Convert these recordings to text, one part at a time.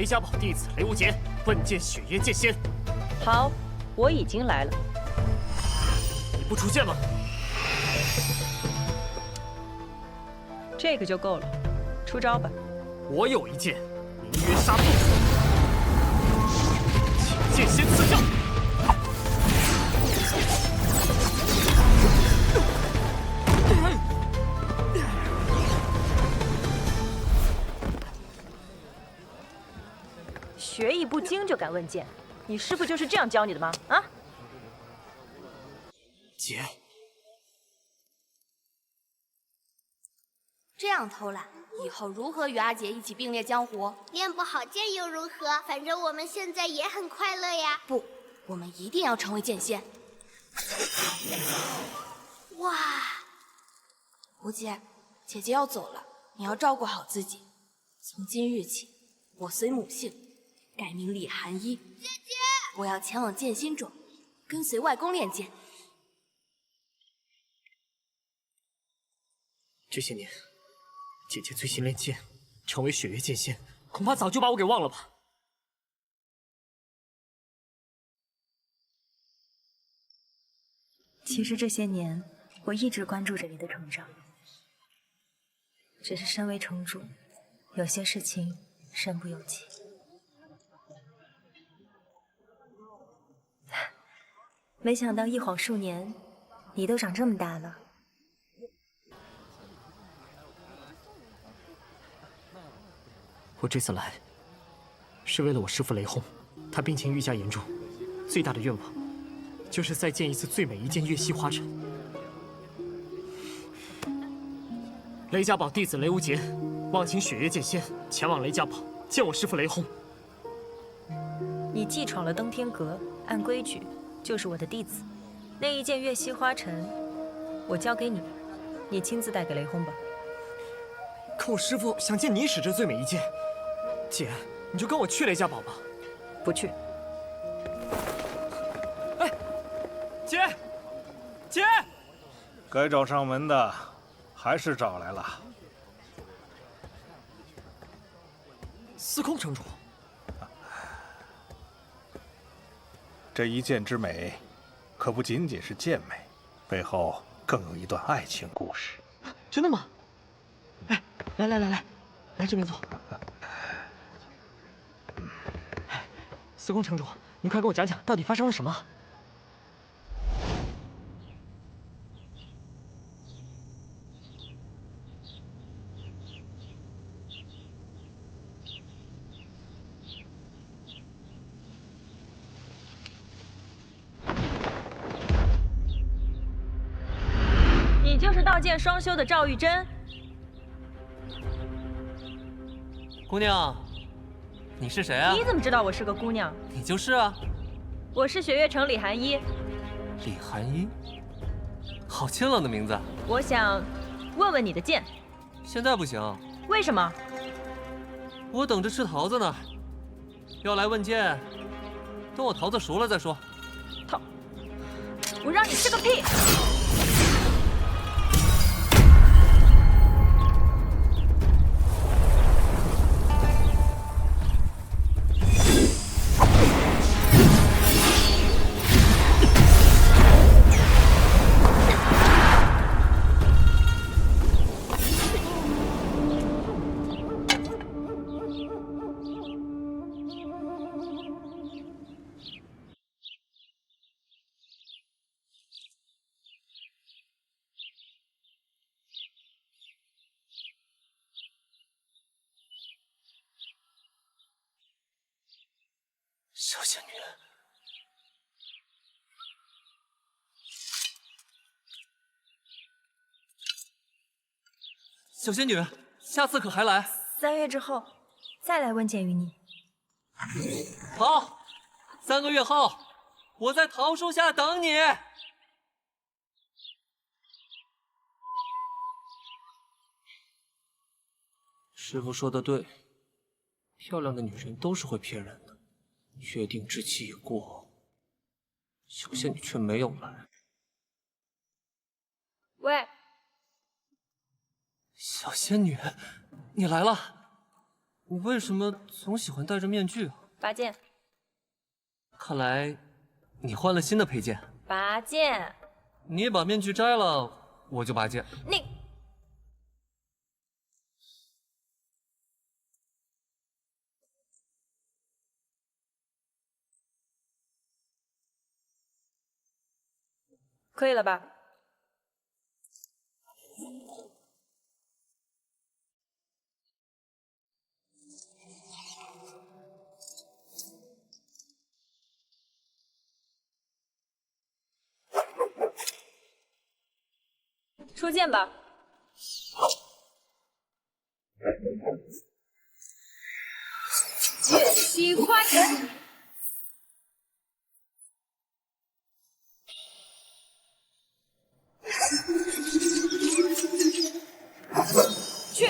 雷家堡弟子雷无杰问剑雪夜剑仙。好，我已经来了。你不出剑吗？这个就够了，出招吧。我有一剑，名曰杀父，请剑仙赐教。 学艺不精就敢问剑，你师傅就是这样教你的吗？啊！姐，这样偷懒，以后如何与阿杰一起并列江湖？练不好剑又如何？反正我们现在也很快乐呀。不，我们一定要成为剑仙。哇，吴姐，姐姐要走了，你要照顾好自己。从今日起，我随母姓。 改名李寒一，姐姐，我要前往剑心冢，跟随外公练剑。这些年，姐姐醉心练剑，成为雪月剑仙，恐怕早就把我给忘了吧。其实这些年，我一直关注着你的成长，只是身为城主，有些事情身不由己。 没想到一晃数年，你都长这么大了。我这次来，是为了我师父雷轰，他病情愈加严重，最大的愿望就是再见一次最美一剑月溪花尘。雷家堡弟子雷无杰，望请雪月剑仙前往雷家堡见我师父雷轰。你既闯了登天阁，按规矩。 就是我的弟子，那一件月溪花尘，我交给你，你亲自带给雷轰吧。可我师父想见你使这最美一剑，姐，你就跟我去雷家堡吧。不去。哎，姐，姐，该找上门的，还是找来了。司空城主。 这一剑之美，可不仅仅是剑美，背后更有一段爱情故事。真的吗？哎，来这边坐。司空城主，你快给我讲讲，到底发生了什么？你就是道剑双修的赵玉珍。姑娘，你是谁啊？你怎么知道我是个姑娘？你就是啊。我是雪月城李寒一。李寒一，好清冷的名字。我想问问你的剑。现在不行。为什么？我等着吃桃子呢。要来问剑，等我桃子熟了再说。桃，我让你吃个屁！ 小仙女，小仙女，下次可还来3月之后，再来问剑于你。好，3个月后，我在桃树下等你。师傅说的对，漂亮的女人都是会骗人的。约定之期已过，小仙女却没有来。喂，小仙女，你来了。你为什么总喜欢戴着面具啊？拔剑，看来你换了新的佩剑。拔剑，你也把面具摘了，我就拔剑。你可以了吧？出剑吧。月西花城。去。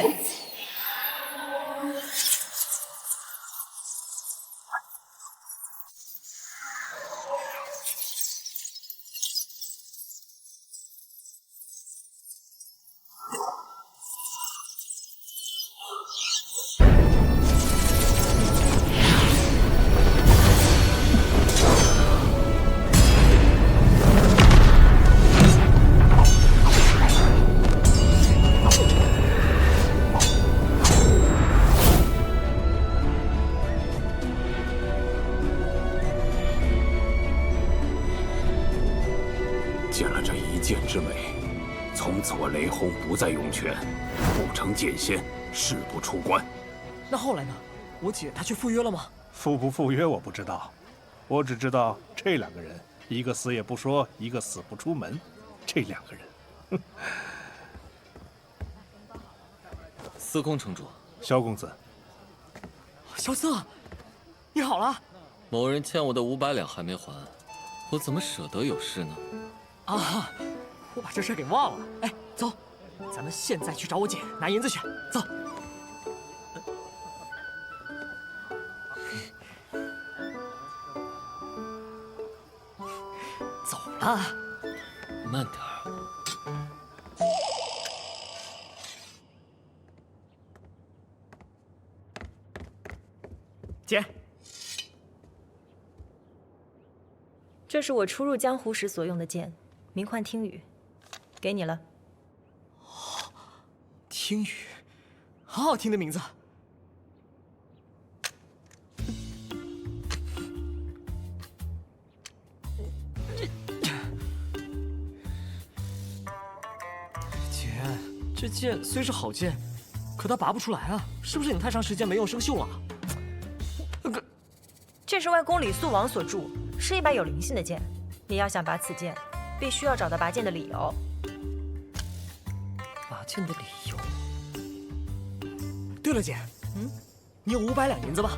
见了这一剑之美，从此我雷轰不再涌泉，不成剑仙，誓不出关。那后来呢？我姐她去赴约了吗？赴不赴约我不知道，我只知道这两个人，一个死也不说，一个死不出门。这两个人，司空城主，萧公子，萧瑟，你好了。某人欠我的500两还没还，我怎么舍得有事呢？啊，我把这事给忘了。哎，走，咱们现在去找我姐拿银子去。走。走了。慢点儿。姐，这是我初入江湖时所用的剑，名唤听雨，给你了。听雨，好好听的名字。姐，这剑虽是好剑，可它拔不出来啊！是不是你太长时间没用生锈了？这是外公李素王所铸，是一把有灵性的剑。你要想拔此剑，必须要找到拔剑的理由。拔剑的理由。对了，姐，你有500两银子吧？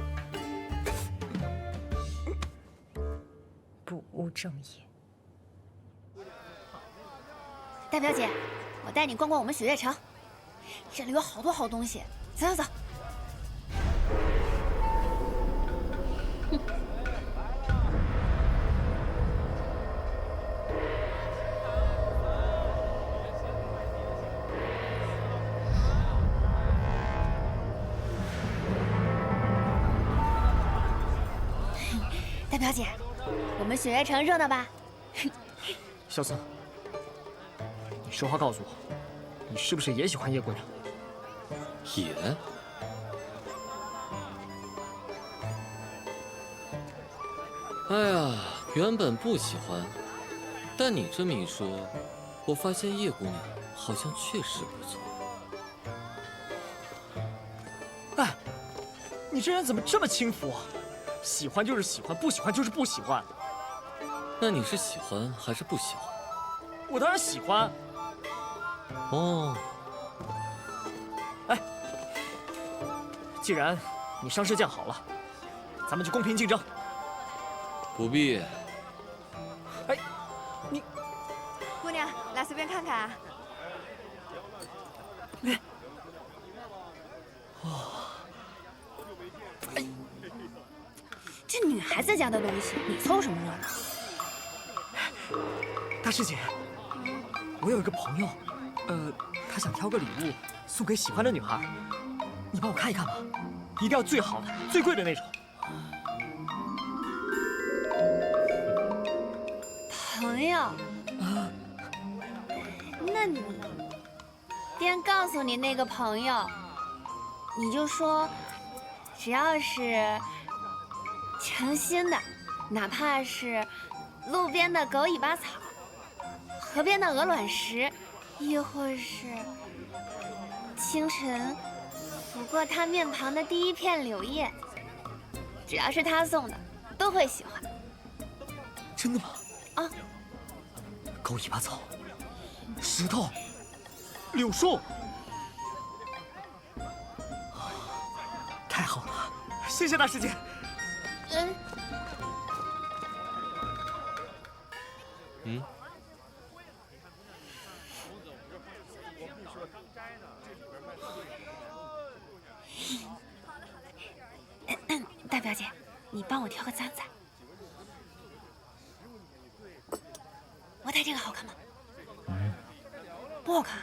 不务正业。大表姐，我带你逛逛我们雪月城，这里有好多好东西。走走走。大表姐，我们雪月城热闹吧？萧瑟，你实话告诉我，你是不是也喜欢叶姑娘？也？哎呀，原本不喜欢，但你这么一说，我发现叶姑娘好像确实不错。哎，你这人怎么这么轻浮啊？喜欢就是喜欢，不喜欢就是不喜欢。那你是喜欢还是不喜欢？我当然喜欢。哦。哎，既然你伤势见好了，咱们就公平竞争。不必。哎，你姑娘，来随便看看啊。这女孩子家的东西，你凑什么热闹？大师姐，我有一个朋友，他想挑个礼物送给喜欢的女孩，你帮我看一看吧。一定要最好的、最贵的那种。朋友，那你爹告诉你那个朋友，你就说，只要是诚心的，哪怕是路边的狗尾巴草，河边的鹅卵石，亦或是清晨拂过他面庞的第一片柳叶，只要是他送的，都会喜欢。真的吗？啊，狗尾巴草、石头、柳树，太好了，谢谢大师姐。大表姐，你帮我挑个簪子。我戴这个好看吗？不好看。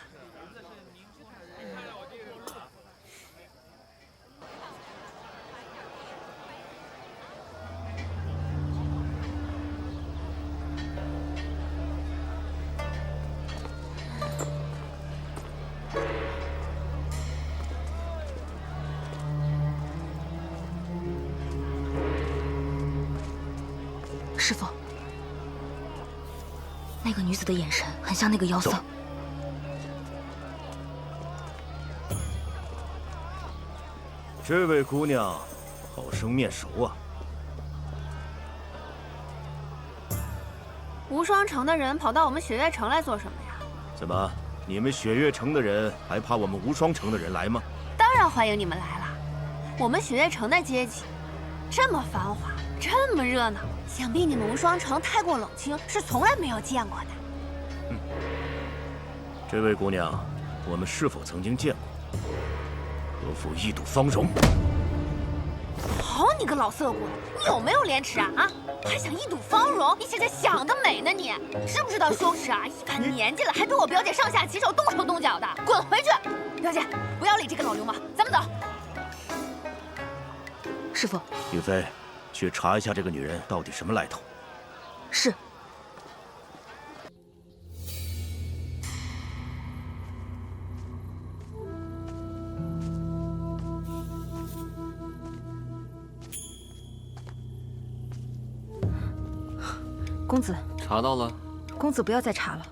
师傅，那个女子的眼神很像那个妖僧。这位姑娘，好生面熟啊！无双城的人跑到我们雪月城来做什么呀？怎么，你们雪月城的人还怕我们无双城的人来吗？当然欢迎你们来了。我们雪月城的街景这么繁华，这么热闹，想必你们无双城太过冷清，是从来没有见过的。这位姑娘，我们是否曾经见过？何府一睹芳容？好你个老色鬼，你有没有廉耻啊？啊，还想一睹芳容？你想得美呢你！知不知道羞耻啊？一把年纪了，还对我表姐上下其手、动手动脚的，滚回去！表姐，不要理这个老流氓，咱们走。师傅，雨飞，去查一下这个女人到底什么来头。是。公子，查到了。公子不要再查了，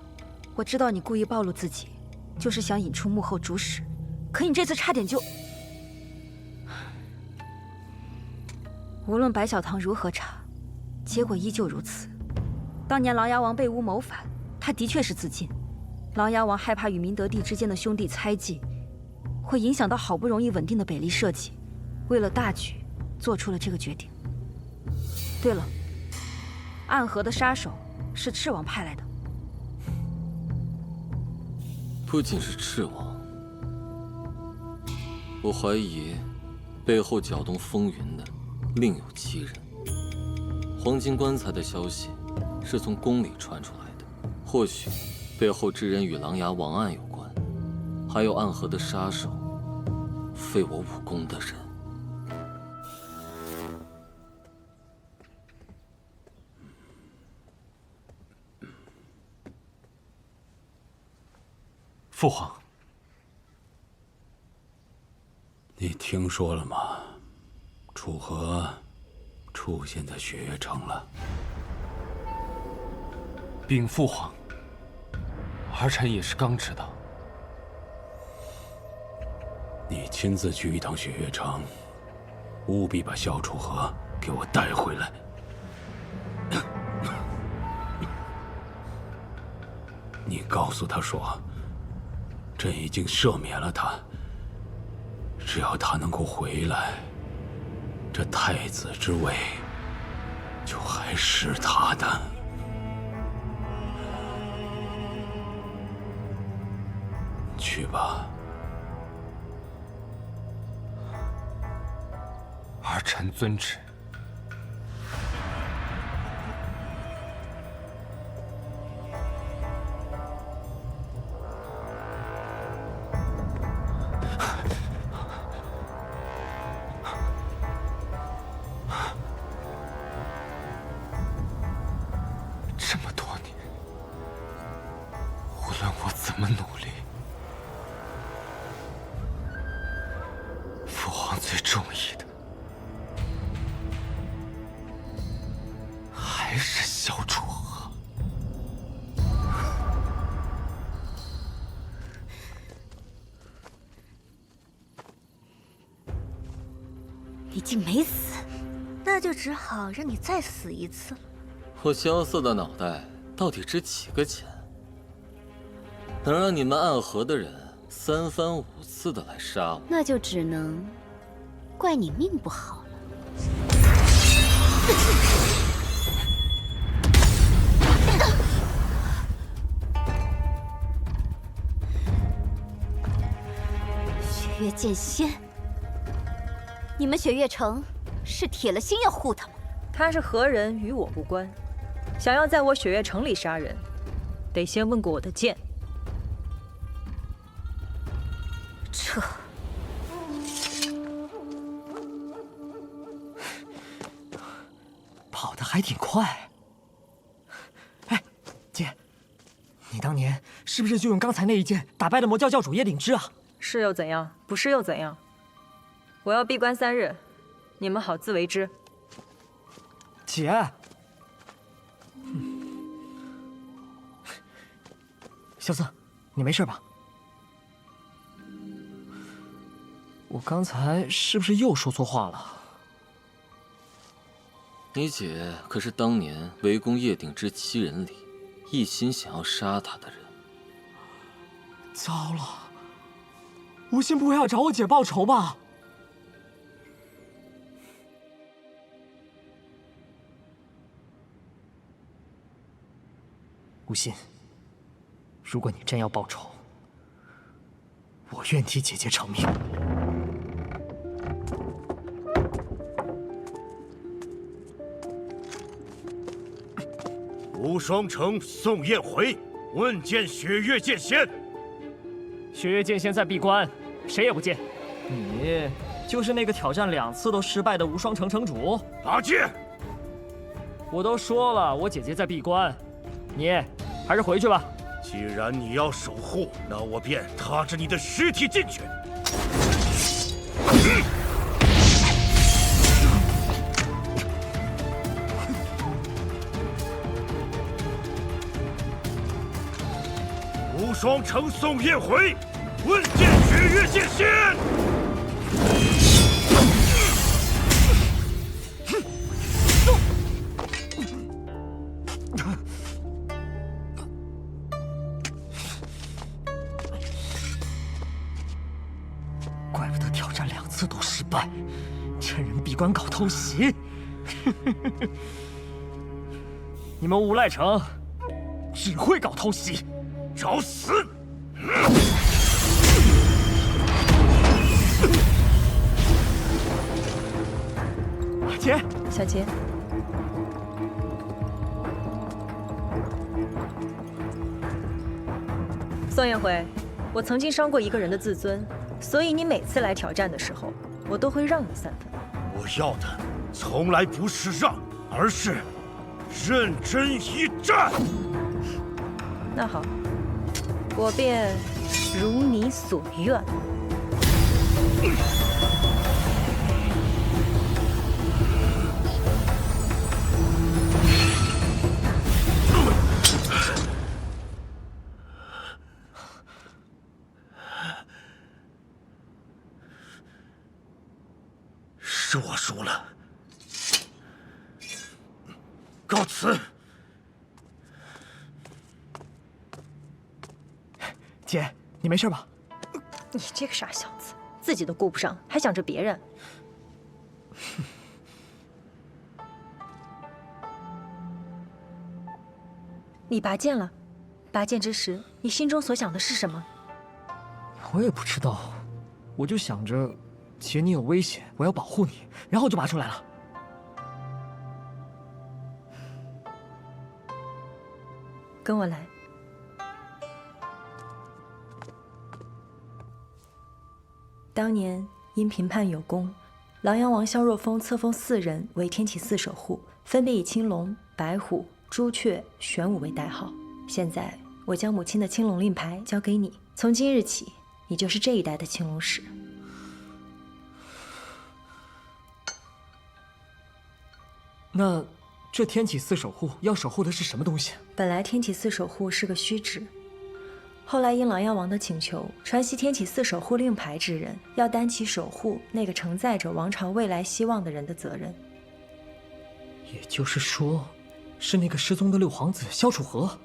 我知道你故意暴露自己，就是想引出幕后主使，可你这次差点就……无论白小棠如何查，结果依旧如此。当年琅琊王被诬谋反，他的确是自尽。琅琊王害怕与明德帝之间的兄弟猜忌，会影响到好不容易稳定的北离社稷，为了大局，做出了这个决定。对了，暗河的杀手是赤王派来的。不仅是赤王，我怀疑背后搅动风云的另有其人。黄金棺材的消息是从宫里传出来的，或许背后之人与琅琊王案有关，还有暗河的杀手，非我武功的人。父皇，你听说了吗？楚河出现在雪月城了。禀父皇，儿臣也是刚知道。你亲自去一趟雪月城，务必把萧楚河给我带回来。你告诉他说，朕已经赦免了他，只要他能够回来，这太子之位就还是他的。去吧。儿臣遵旨。这么多年，无论我怎么努力，父皇最中意的还是萧楚河。你竟没死，那就只好让你再死一次。我萧瑟的脑袋到底值几个钱？能让你们暗河的人3番5次的来杀我？那就只能怪你命不好了。雪月剑仙，你们雪月城是铁了心要护他吗？他是何人与我无关。想要在我雪月城里杀人，得先问过我的剑。撤。跑得还挺快。哎，姐，你当年是不是就用刚才那一剑打败了魔教教主叶鼎之啊？是又怎样？不是又怎样？我要闭关3日，你们好自为之。姐，萧瑟，你没事吧？我刚才是不是又说错话了？你姐可是当年围攻叶鼎之7人里，一心想要杀他的人。糟了，无心不会要找我姐报仇吧？无心，如果你真要报仇，我愿替姐姐偿命。无双城宋燕回问见雪月剑仙。雪月剑仙在闭关，谁也不见。你就是那个挑战2次都失败的无双城城主？阿介，我都说了，我姐姐在闭关，你还是回去吧。既然你要守护，那我便踏着你的尸体进去。无双城宋燕回问见雪月剑仙。怪不得挑战2次都失败，趁人闭关搞偷袭。你们无赖城只会搞偷袭，找死！姐，小杰，宋燕回，我曾经伤过一个人的自尊，所以你每次来挑战的时候，我都会让你3分。我要的从来不是让，而是认真一战。那好，我便如你所愿。是我输了，告辞。姐，你没事吧？你这个傻小子，自己都顾不上，还想着别人。你拔剑了，拔剑之时，你心中所想的是什么？我也不知道，我就想着，姐你有危险，我要保护你，然后就拔出来了。跟我来。当年因平叛有功，琅琊王萧若风册封4人为天启4守护，分别以青龙、白虎、朱雀、玄武为代号。现在我将母亲的青龙令牌交给你，从今日起，你就是这一代的青龙使。那这天启寺守护要守护的是什么东西？本来天启寺守护是个虚职，后来因琅琊王的请求，传习天启寺守护令牌之人要担起守护那个承载着王朝未来希望的人的责任。也就是说，是那个失踪的六皇子萧楚河。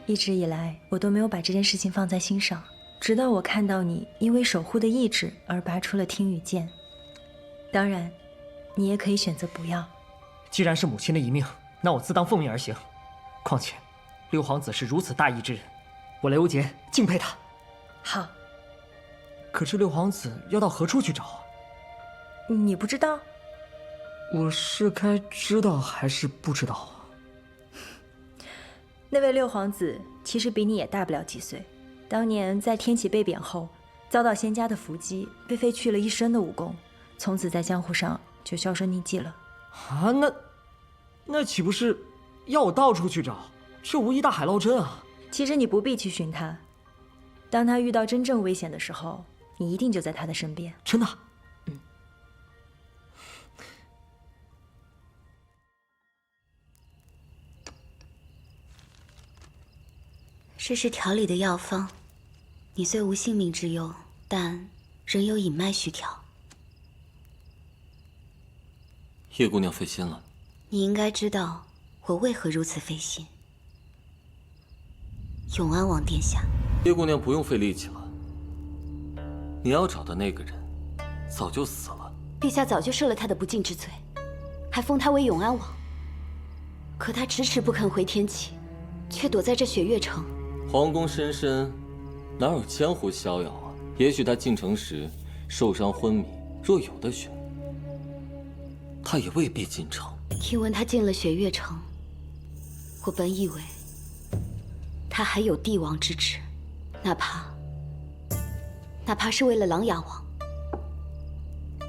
一直以来，我都没有把这件事情放在心上，直到我看到你因为守护的意志而拔出了听雨剑。当然，你也可以选择不要。既然是母亲的遗命，那我自当奉命而行。况且，六皇子是如此大义之人，我雷无节敬佩他。好。可是六皇子要到何处去找啊？你不知道？我是该知道还是不知道啊？那位六皇子其实比你也大不了几岁，当年在天启被贬后，遭到仙家的伏击，被废去了一身的武功，从此在江湖上就销声匿迹了。啊，那岂不是要我到处去找？这无疑大海捞针啊！其实你不必去寻他，当他遇到真正危险的时候，你一定就在他的身边。真的？这是调理的药方，你虽无性命之忧，但仍有隐脉需调。叶姑娘费心了。你应该知道我为何如此费心。永安王殿下，叶姑娘不用费力气了。你要找的那个人，早就死了。陛下早就赦了他的不敬之罪，还封他为永安王。可他迟迟不肯回天启，却躲在这雪月城。皇宫深深，哪有江湖逍遥啊？也许他进城时受伤昏迷，若有的选，他也未必进城。听闻他进了雪月城，我本以为他还有帝王之志，哪怕是为了琅琊王。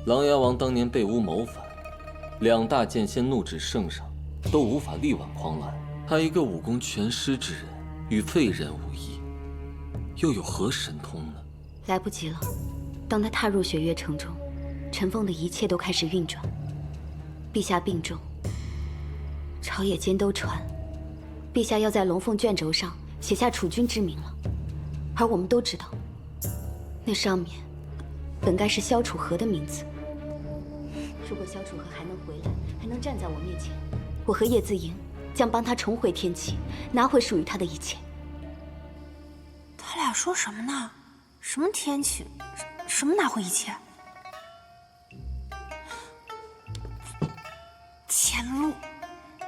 琅琊王当年被诬谋反，2大剑仙怒指圣上，都无法力挽狂澜。他一个武功全失之人，与废人无异，又有何神通呢？来不及了。当他踏入雪月城中，尘封的一切都开始运转。陛下病重，朝野间都传，陛下要在龙凤卷轴上写下储君之名了。而我们都知道，那上面本该是萧楚河的名字。如果萧楚河还能回来，还能站在我面前，我和叶自莹将帮他重回天启，拿回属于他的一切。他俩说什么呢？什么天启？什么拿回一切？钱路，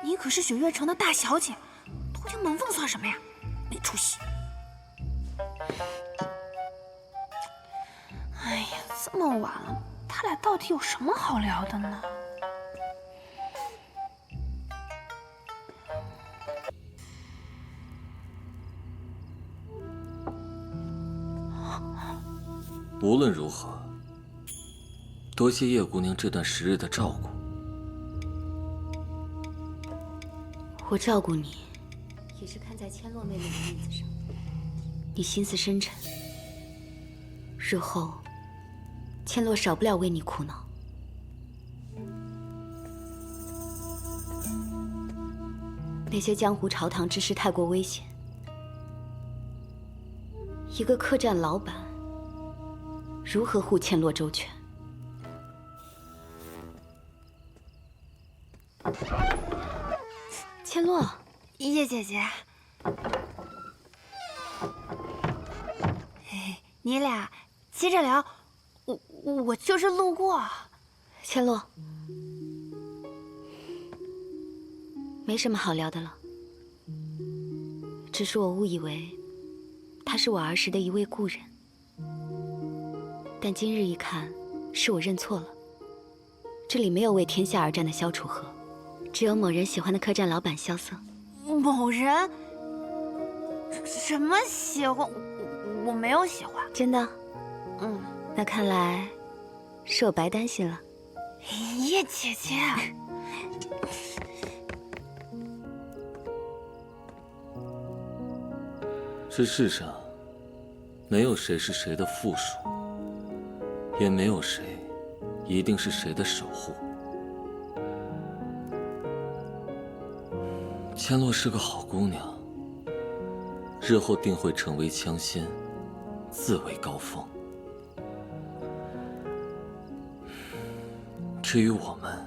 你可是雪月城的大小姐，偷听门缝算什么呀？没出息！哎呀，这么晚了，他俩到底有什么好聊的呢？无论如何，多谢叶姑娘这段时日的照顾。我照顾你，也是看在千洛妹妹的面子上。你心思深沉，日后千洛少不了为你苦恼。那些江湖朝堂之事太过危险，一个客栈老板如何护千洛周全？千洛，叶姐姐，你俩接着聊，我就是路过。千洛，没什么好聊的了，只是我误以为他是我儿时的一位故人。但今日一看，是我认错了。这里没有为天下而战的萧楚河，只有某人喜欢的客栈老板萧瑟。某人？什么喜欢？我没有喜欢。真的？那看来是我白担心了。叶姐姐，这世上没有谁是谁的附属，也没有谁一定是谁的守护。千洛是个好姑娘，日后定会成为枪仙，自为高峰。至于我们，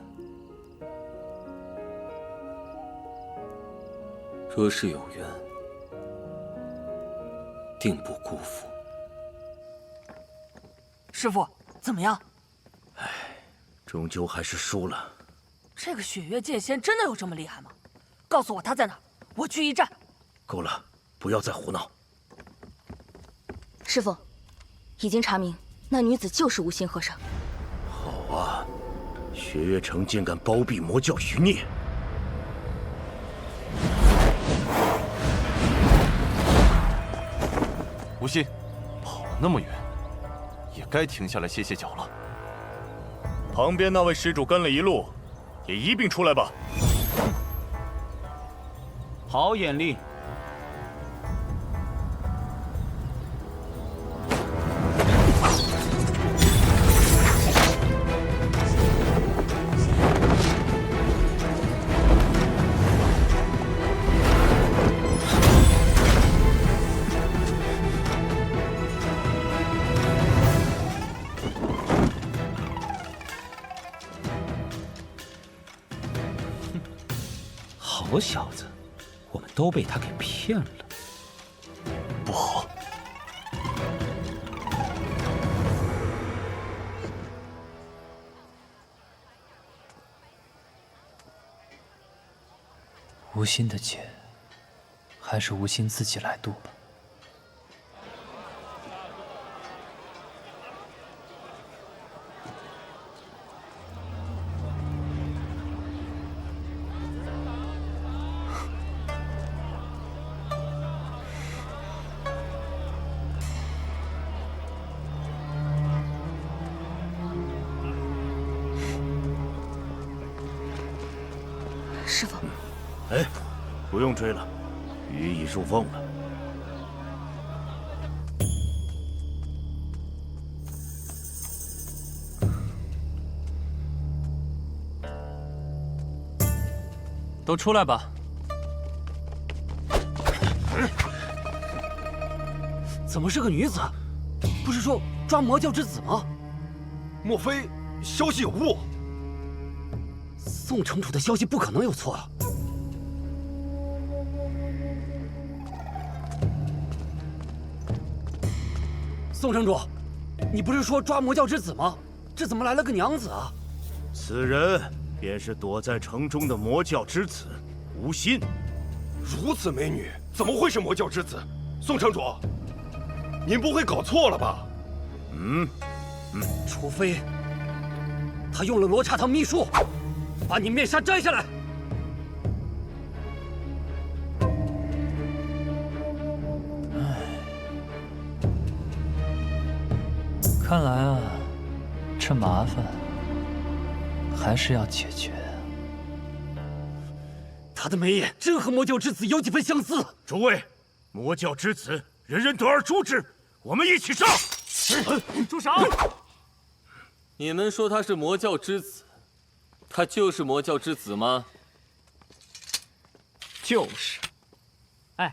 若是有缘，定不辜负。师傅，怎么样？终究还是输了。这个雪月剑仙真的有这么厉害吗？告诉我他在哪，我去一战。够了，不要再胡闹。师傅，已经查明，那女子就是无心和尚。好啊，雪月城竟敢包庇魔教余孽！无心，跑了那么远，也该停下来歇歇脚了。旁边那位施主跟了一路，也一并出来吧。好眼力！好小子，我们都被他给骗了。不好！无心的劫，还是无心自己来渡吧。师傅，哎，不用追了，鱼已入瓮了。都出来吧！怎么是个女子？不是说抓魔教之子吗？莫非消息有误？宋城主的消息不可能有错啊！宋城主，你不是说抓魔教之子吗？这怎么来了个娘子啊？此人便是躲在城中的魔教之子无心。如此美女，怎么会是魔教之子？宋城主，您不会搞错了吧？除非他用了罗刹堂秘术，把你面纱摘下来。看来啊，这麻烦还是要解决。他的眉眼真和魔教之子有几分相似。诸位，魔教之子，人人得而诛之。我们一起上！住手！你们说他是魔教之子，他就是魔教之子吗？就是。哎，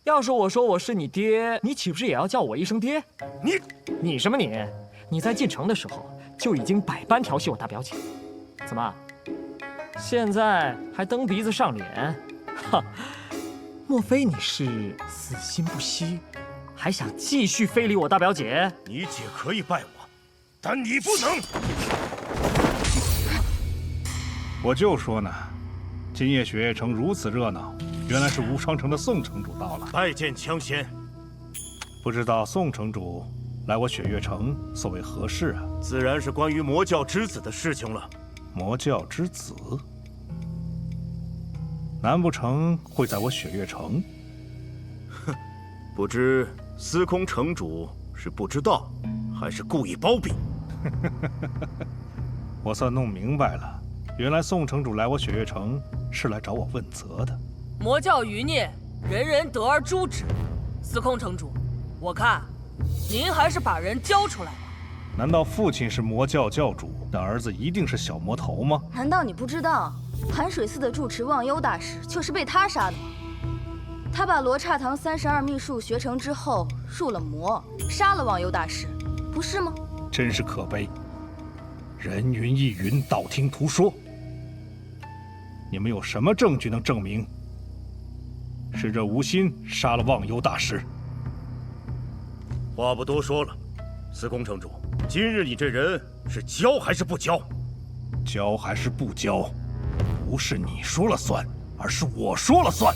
要是我说我是你爹，你岂不是也要叫我一声爹？你什么你？你在进城的时候就已经百般调戏我大表姐，怎么？现在还蹬鼻子上脸？哈！莫非你是死心不息，还想继续非礼我大表姐？你姐可以拜我，但你不能。我就说呢，今夜雪月城如此热闹，原来是无双城的宋城主到了。拜见枪仙。不知道宋城主来我雪月城所为何事啊？自然是关于魔教之子的事情了。魔教之子？难不成会在我雪月城？哼，不知司空城主是不知道，还是故意包庇？我算弄明白了，原来宋城主来我雪月城是来找我问责的。魔教余孽，人人得而诛之。司空城主，我看您还是把人交出来吧。难道父亲是魔教教主，但儿子一定是小魔头吗？难道你不知道，寒水寺的住持忘忧大师就是被他杀的吗？他把罗刹堂32秘术学成之后，入了魔，杀了忘忧大师，不是吗？真是可悲，人云亦云，道听途说。你们有什么证据能证明是这吴心杀了忘忧大师？话不多说了，司空城主，今日你这人是交还是不交？交还是不交，不是你说了算，而是我说了算。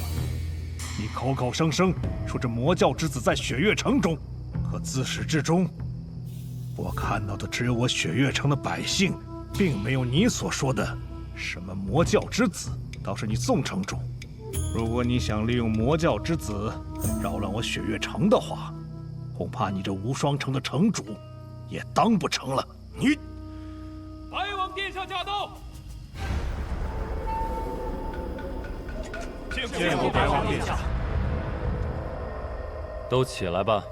你口口声声说这魔教之子在雪月城中，可自始至终，我看到的只有我雪月城的百姓，并没有你所说的什么魔教之子。倒是你宋城主，如果你想利用魔教之子扰乱我雪月城的话，恐怕你这无双城的城主也当不成了。你，白王殿下驾到！见过白王殿下。都起来吧。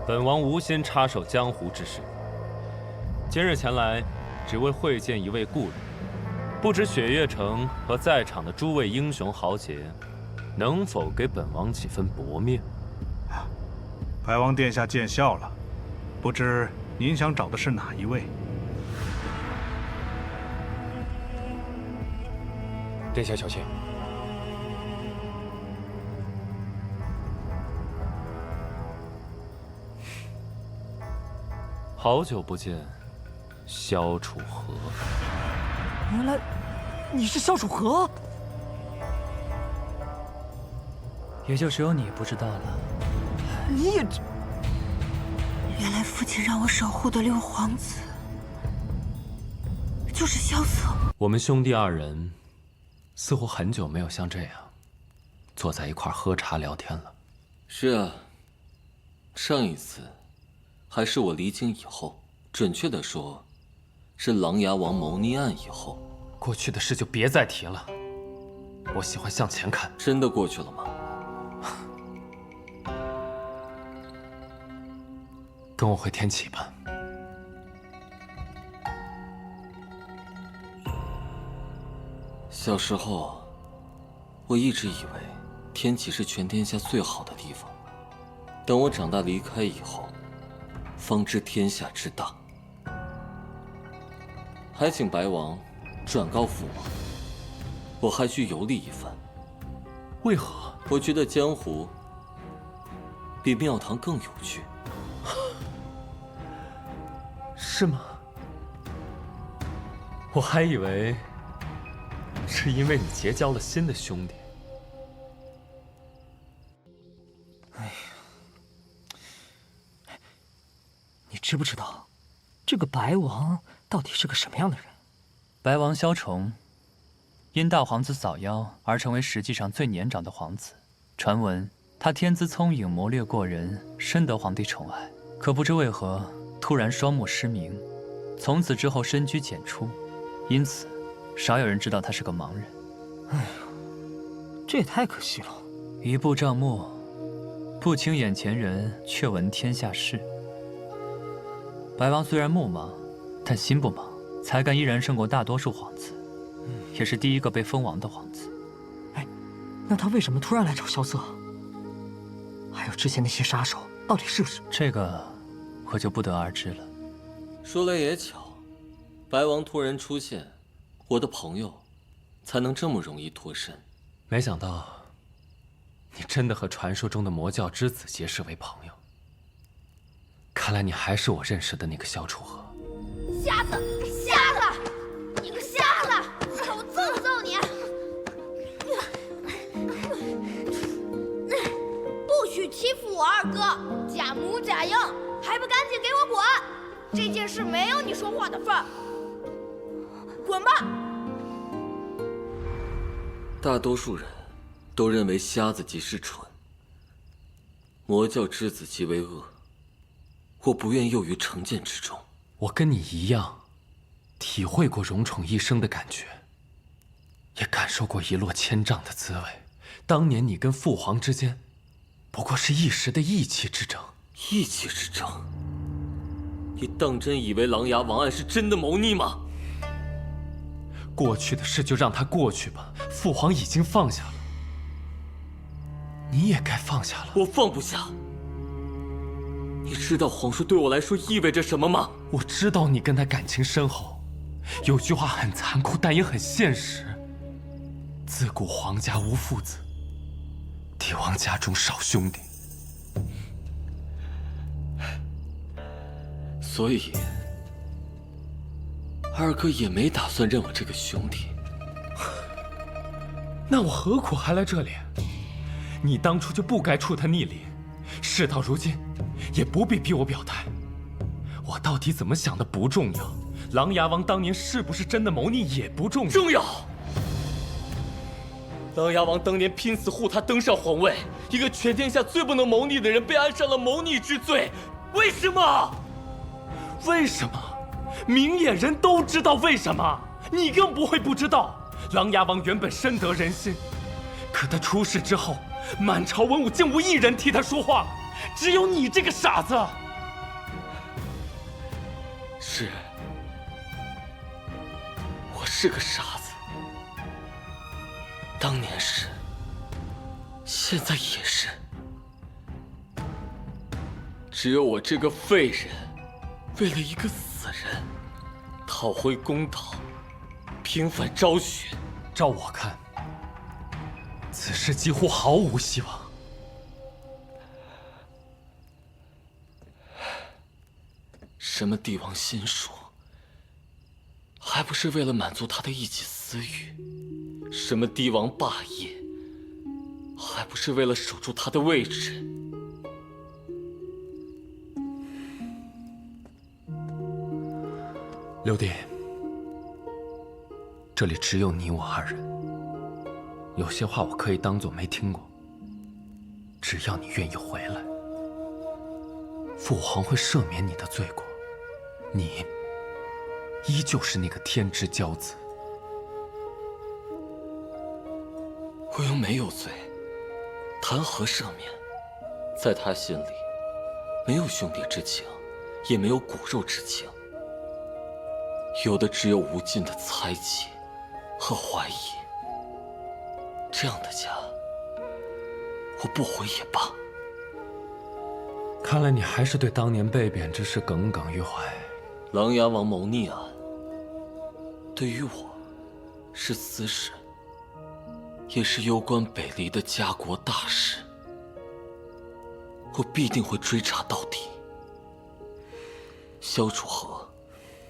本王无心插手江湖之事，今日前来，只为会见一位故人。不知雪月城和在场的诸位英雄豪杰，能否给本王几分薄面？白王殿下见笑了，不知您想找的是哪一位？殿下小心。好久不见，萧楚河。原来你是萧楚河，也就只有你不知道了。你也……原来父亲让我守护的六皇子，就是萧瑟。我们兄弟二人，似乎很久没有像这样坐在一块喝茶聊天了。是啊，上一次还是我离京以后，准确的说，是琅琊王谋逆案以后。过去的事就别再提了，我喜欢向前看。真的过去了吗？跟我回天启吧。小时候，我一直以为天启是全天下最好的地方。等我长大离开以后，方知天下之大。还请白王转告父王，我还需游历一番。为何？我觉得江湖比庙堂更有趣。是吗？我还以为是因为你结交了新的兄弟。哎呀，你知不知道，这个白王到底是个什么样的人？白王萧崇，因大皇子早夭而成为实际上最年长的皇子。传闻他天资聪颖，谋略过人，深得皇帝宠爱。可不知为何，突然双目失明，从此之后深居简出，因此少有人知道他是个盲人。哎呀，这也太可惜了。一步障目，不清眼前人，却闻天下事。白王虽然目盲，但心不盲，才干依然胜过大多数皇子，也是第一个被封王的皇子。哎，那他为什么突然来找萧瑟？还有之前那些杀手，到底是不是？这个我就不得而知了。说来也巧，白王突然出现，我的朋友才能这么容易脱身。没想到，你真的和传说中的魔教之子结识为朋友。看来你还是我认识的那个萧楚河。瞎子，瞎子，你个瞎子，让我揍揍你！不许欺负我二哥，假模假样，还不赶紧给我滚！这件事没有你说话的份儿，滚吧！大多数人都认为瞎子即是蠢，魔教之子即为恶。我不愿囿于成见之中。我跟你一样，体会过荣宠一生的感觉，也感受过一落千丈的滋味。当年你跟父皇之间，不过是一时的意气之争。意气之争？你当真以为琅琊王案是真的谋逆吗？过去的事就让它过去吧，父皇已经放下了，你也该放下了。我放不下。你知道皇叔对我来说意味着什么吗？我知道你跟他感情深厚，有句话很残酷，但也很现实。自古皇家无父子，帝王家中少兄弟。所以，二哥也没打算认我这个兄弟。那我何苦还来这里？你当初就不该触他逆鳞，事到如今，也不必逼我表态。我到底怎么想的不重要，琅琊王当年是不是真的谋逆也不重要。重要！琅琊王当年拼死护他登上皇位，一个全天下最不能谋逆的人被安上了谋逆之罪，为什么？为什么？明眼人都知道为什么，你更不会不知道。琅琊王原本深得人心，可他出事之后，满朝文武竟无一人替他说话，只有你这个傻子。是，我是个傻子，当年是，现在也是。只有我这个废人，为了一个死人，讨回公道，平反昭雪。照我看，此事几乎毫无希望。什么帝王心术，还不是为了满足他的一己私欲？什么帝王霸业，还不是为了守住他的位置？六弟，这里只有你我二人，有些话我可以当作没听过。只要你愿意回来，父皇会赦免你的罪过，你依旧是那个天之骄子。我又没有罪，谈何赦免？在他心里，没有兄弟之情，也没有骨肉之情，有的只有无尽的猜忌和怀疑。这样的家，我不回也罢。看来你还是对当年被贬之事耿耿于怀。琅琊王谋逆案，对于我，是私事，也是攸关北离的家国大事。我必定会追查到底。萧楚河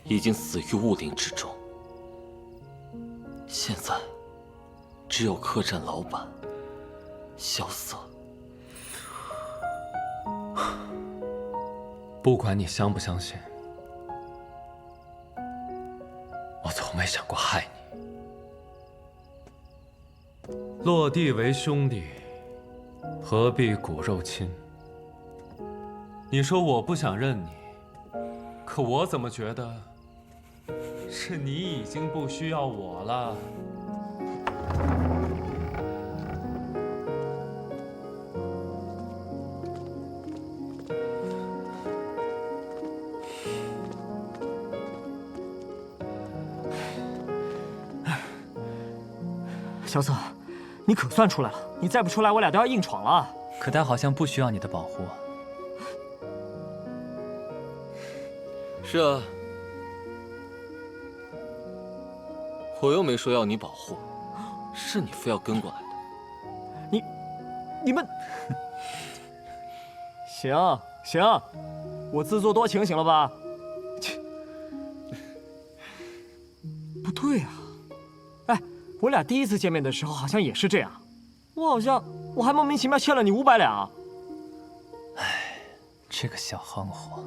已经死于雾林之中，现在只有客栈老板萧瑟。不管你相不相信，我从没想过害你。落地为兄弟，何必骨肉亲？你说我不想认你，可我怎么觉得是你已经不需要我了？萧瑟，你可算出来了！你再不出来，我俩都要硬闯了。可他好像不需要你的保护。是啊，我又没说要你保护，是你非要跟过来的。你们，行行，我自作多情行了吧？切，不对啊！哎，我俩第一次见面的时候好像也是这样，我还莫名其妙欠了你500两。哎，这个小横货。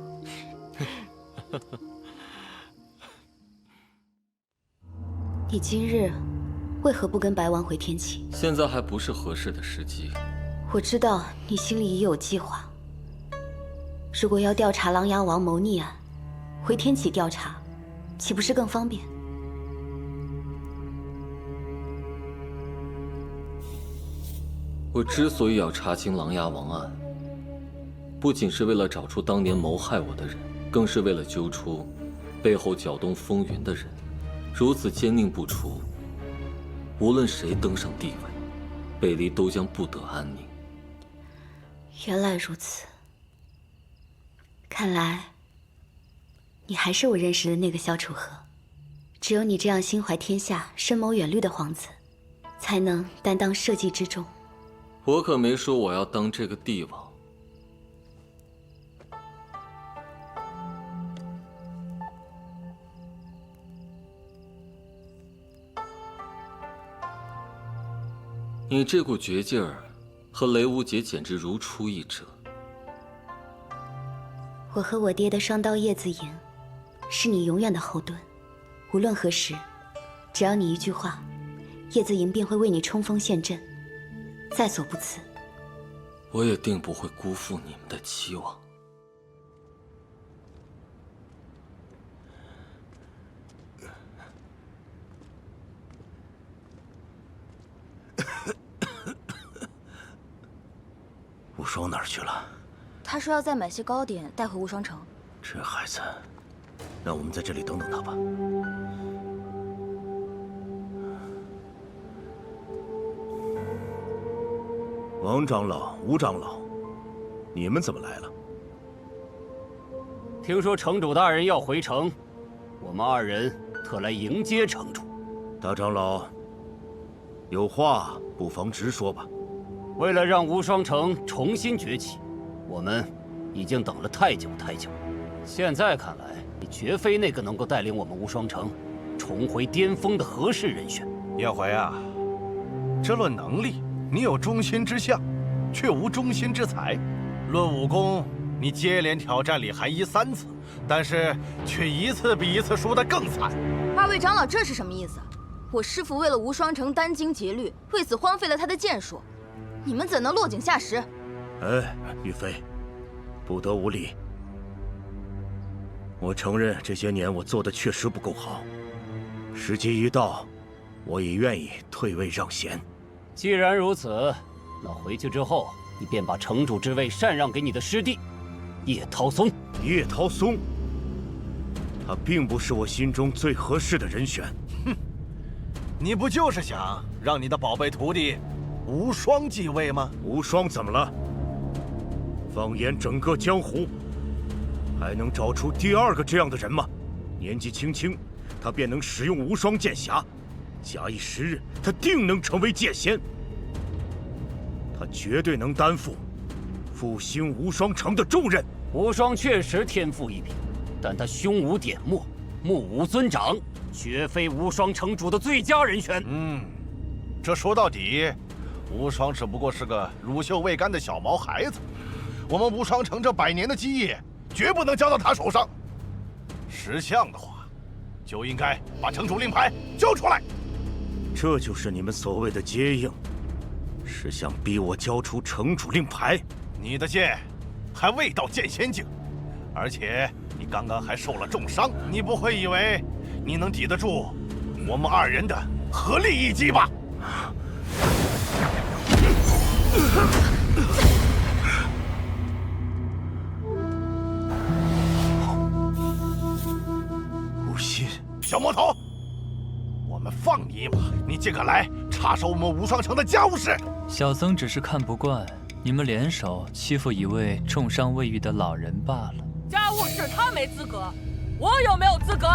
你今日为何不跟白王回天启？现在还不是合适的时机。我知道你心里已有计划。如果要调查琅琊王谋逆案，回天启调查，岂不是更方便？我之所以要查清琅琊王案，不仅是为了找出当年谋害我的人，更是为了揪出背后搅动风云的人。如此奸佞不除，无论谁登上帝位，北离都将不得安宁。原来如此，看来你还是我认识的那个萧楚河。只有你这样心怀天下、深谋远虑的皇子，才能担当社稷之重。我可没说我要当这个帝王。你这股倔劲儿，和雷无节简直如出一辙。我和我爹的双刀叶子营，是你永远的后盾。无论何时，只要你一句话，叶子营便会为你冲锋陷阵，在所不辞。我也定不会辜负你们的期望。无双哪儿去了？他说要再买些糕点带回无双城。这孩子，让我们在这里等等他吧。王长老、吴长老，你们怎么来了？听说城主大人要回城，我们二人特来迎接城主。大长老，有话不妨直说吧。为了让无双城重新崛起，我们已经等了太久太久。现在看来，你绝非那个能够带领我们无双城重回巅峰的合适人选。叶回啊，这论能力，你有忠心之相，却无忠心之才；论武功，你接连挑战李寒衣3次，但是却一次比一次输得更惨。二位长老，这是什么意思？我师父为了无双城殚精竭虑，为此荒废了他的剑术，你们怎能落井下石？哎，玉妃，不得无礼。我承认这些年我做的确实不够好，时机一到，我也愿意退位让贤。既然如此，那回去之后，你便把城主之位禅让给你的师弟叶涛松。叶涛松，他并不是我心中最合适的人选。哼，你不就是想让你的宝贝徒弟无双继位吗？无双怎么了？放眼整个江湖，还能找出第2个这样的人吗？年纪轻轻，他便能使用无双剑匣，假以时日，他定能成为剑仙。他绝对能担负复兴无双城的重任。无双确实天赋异禀，但他胸无点墨，目无尊长，绝非无双城主的最佳人选。这说到底，无双只不过是个乳臭未干的小毛孩子。我们无双城这100年的基业，绝不能交到他手上。识相的话，就应该把城主令牌交出来。这就是你们所谓的接应，是想逼我交出城主令牌？你的剑还未到剑仙境，而且你刚刚还受了重伤，你不会以为你能抵得住我们2人的合力一击吧？无心，小魔头，我们放你一马，你竟敢来插手我们无双城的家务事！小僧只是看不惯你们联手欺负一位重伤未愈的老人罢了。家务事他没资格，我有没有资格？